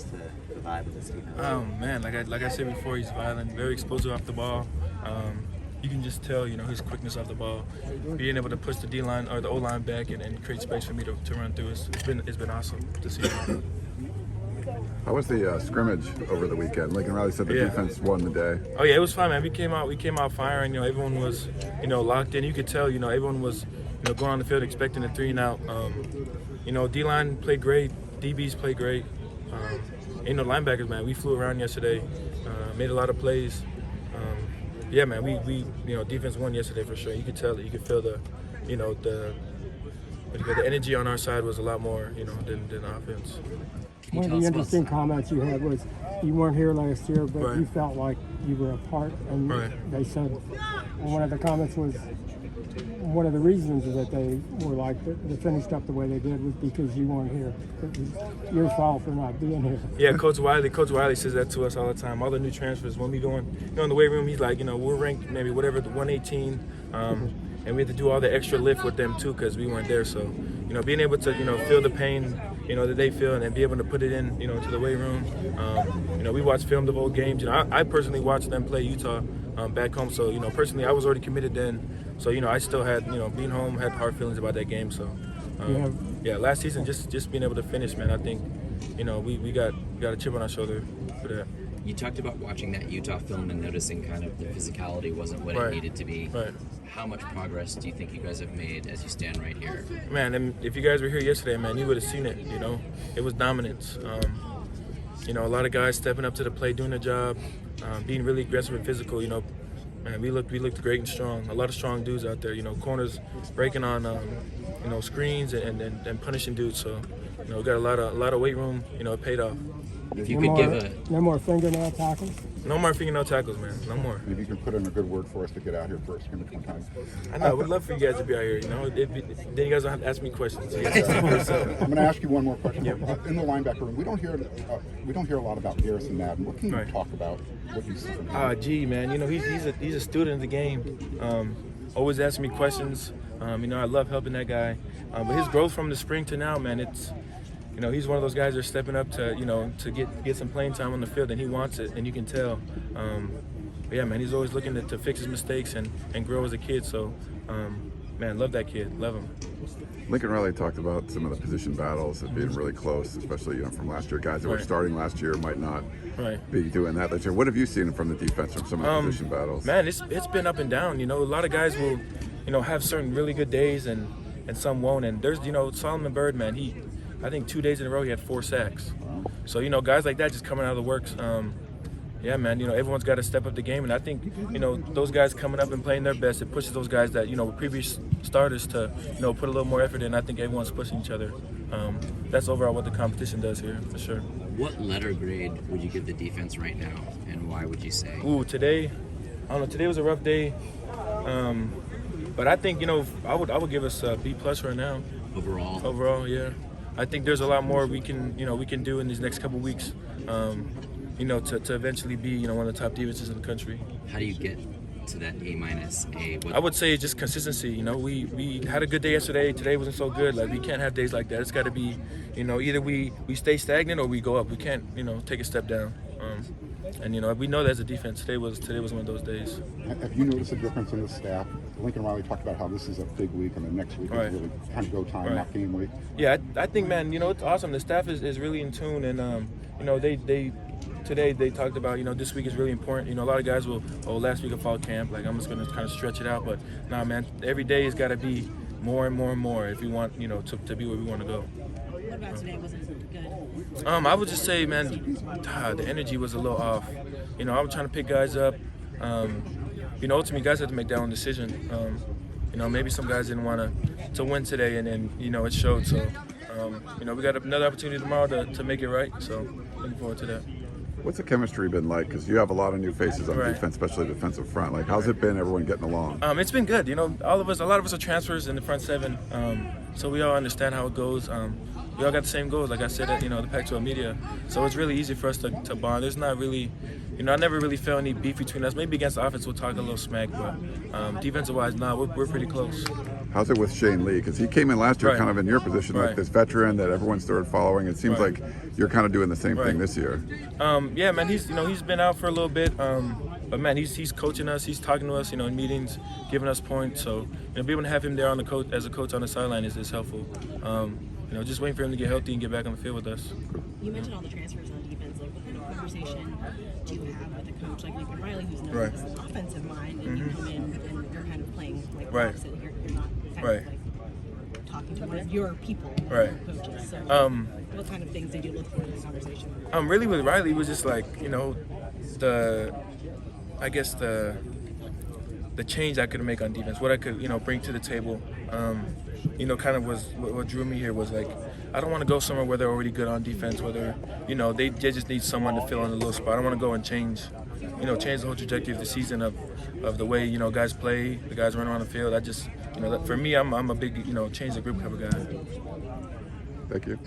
speaks to the vibe of this defense? Man, like I said before, he's violent, very explosive off the ball. You can just tell, his quickness off the ball. Being able to push the D-line or the O-line back and create space for me to run through. It's been awesome to see. How was the scrimmage over the weekend? Lincoln Riley said the defense won the day. Oh yeah, it was fun, man. We came out firing. Everyone was, locked in. You could tell, everyone was, going on the field expecting a 3-and-out. D-line played great. DBs played great. Linebackers, man. We flew around yesterday, made a lot of plays. Yeah, man. We defense won yesterday for sure. You could tell it. You could feel the energy on our side was a lot more, than offense. One of the interesting comments you had was you weren't here last year, but Right. you felt like you were a part, and they said one of the comments was one of the reasons that they were they finished up the way they did was because you weren't here. It was your fault for not being here. Yeah, Coach Wiley says that to us all the time. All the new transfers, when we go in the weight room, he's like, we're ranked maybe whatever, the 118, and we had to do all the extra lift with them too because we weren't there. So, being able to, feel the pain, that they feel and then be able to put it in, to the weight room. We watched film of old games. I personally watched them play Utah back home. So, personally, I was already committed then. So, I still had, being home, had hard feelings about that game. So, last season, just being able to finish, man, I think, we got a chip on our shoulder for that. You talked about watching that Utah film and noticing kind of the physicality wasn't what it needed to be. Right. How much progress do you think you guys have made as you stand right here? Man, and if you guys were here yesterday, man, you would have seen it, It was dominance. A lot of guys stepping up to the plate, doing their job, being really aggressive and physical, Man, we looked great and strong. A lot of strong dudes out there, corners breaking on, screens and punishing dudes. So, we got a lot of weight room, it paid off. If you could give a no more fingernail tackles. No more fingernail tackles, man. No more. Maybe you can put in a good word for us to get out here for a scrimmage one time. I know. I would love for you guys to be out here. Then you guys don't have to ask me questions. I'm going to ask you one more question. In the linebacker room, we don't hear a lot about Garrison Madden. What can you talk about? What you see from him? Gee, man. He's a student of the game. Always asking me questions. I love helping that guy. But his growth from the spring to now, man, it's. He's one of those guys that are stepping up to, to get some playing time on the field, and he wants it, and you can tell. Yeah, man, he's always looking to fix his mistakes and grow as a kid. So, man, love that kid. Love him. Lincoln Riley talked about some of the position battles as being really close, especially from last year. Guys that were starting last year might not be doing that this year. What have you seen from the defense from some of the position battles? Man, it's been up and down. A lot of guys will, have certain really good days and some won't. And there's, Solomon Byrd, man, I think 2 days in a row he had 4 sacks. So, guys like that just coming out of the works. Yeah, man, everyone's got to step up the game. And I think, those guys coming up and playing their best, it pushes those guys that, previous starters to, put a little more effort in. I think everyone's pushing each other. That's overall what the competition does here, for sure. What letter grade would you give the defense right now, and why would you say? Ooh, today, I don't know, today was a rough day. But I think, I would give us a B+ right now. Overall? Overall, yeah. I think there's a lot more we can do in these next couple weeks, to eventually be, one of the top defenses in the country. How do you get to that A-? I would say just consistency. We had a good day yesterday. Today wasn't so good. Like, we can't have days like that. It's got to be, either we stay stagnant or we go up. We can't, take a step down. And we know that as a defense. Today was one of those days. Have you noticed a difference in the staff? Lincoln Riley talked about how this is a big week, and the next week is really kind of go time, not game week. Yeah, I think, man, it's awesome. The staff is really in tune, and today they talked about this week is really important. A lot of guys will last week of fall camp, like I'm just gonna kind of stretch it out, but nah, man, every day has got to be more and more and more if we want to be where we want to go. What about today? Was it good? I would just say, man, the energy was a little off. I was trying to pick guys up. Ultimately, guys had to make their own decision. Maybe some guys didn't want to win today, and then it showed. So, we got another opportunity tomorrow to make it right. So, looking forward to that. What's the chemistry been like? Because you have a lot of new faces on defense, especially the defensive front. Like, how's it been? Everyone getting along? It's been good. A lot of us are transfers in the front seven, so we all understand how it goes. We all got the same goals, like I said at the Pac-12 media. So it's really easy for us to bond. There's not really, I never really felt any beef between us. Maybe against the offense we'll talk a little smack, but defensive-wise, we're pretty close. How's it with Shane Lee? Because he came in last year kind of in your position, like Right. this veteran that everyone started following. It seems like you're kind of doing the same thing this year. Yeah, man. He's been out for a little bit. But man, he's coaching us. He's talking to us, in meetings, giving us points. So being able to have him there on the coach as a coach on the sideline is helpful. Just waiting for him to get healthy and get back on the field with us. You mentioned all the transfers on defense. Like, what kind of conversation do you have with a coach like Lincoln Riley, who's known as an offensive mind, and you come in and you're kind of playing like opposite. You're not kind of like talking to one of your people, your coaches. So, what kind of things did you look for in the conversation? Really with Riley, it was just like the change I could make on defense, what I could bring to the table. Kind of was what drew me here was like, I don't want to go somewhere where they're already good on defense, whether they just need someone to fill in a little spot. I don't want to go and change the whole trajectory of the season of the way guys play, the guys run around the field. I just for me, I'm a big change the group type of guy. Thank you.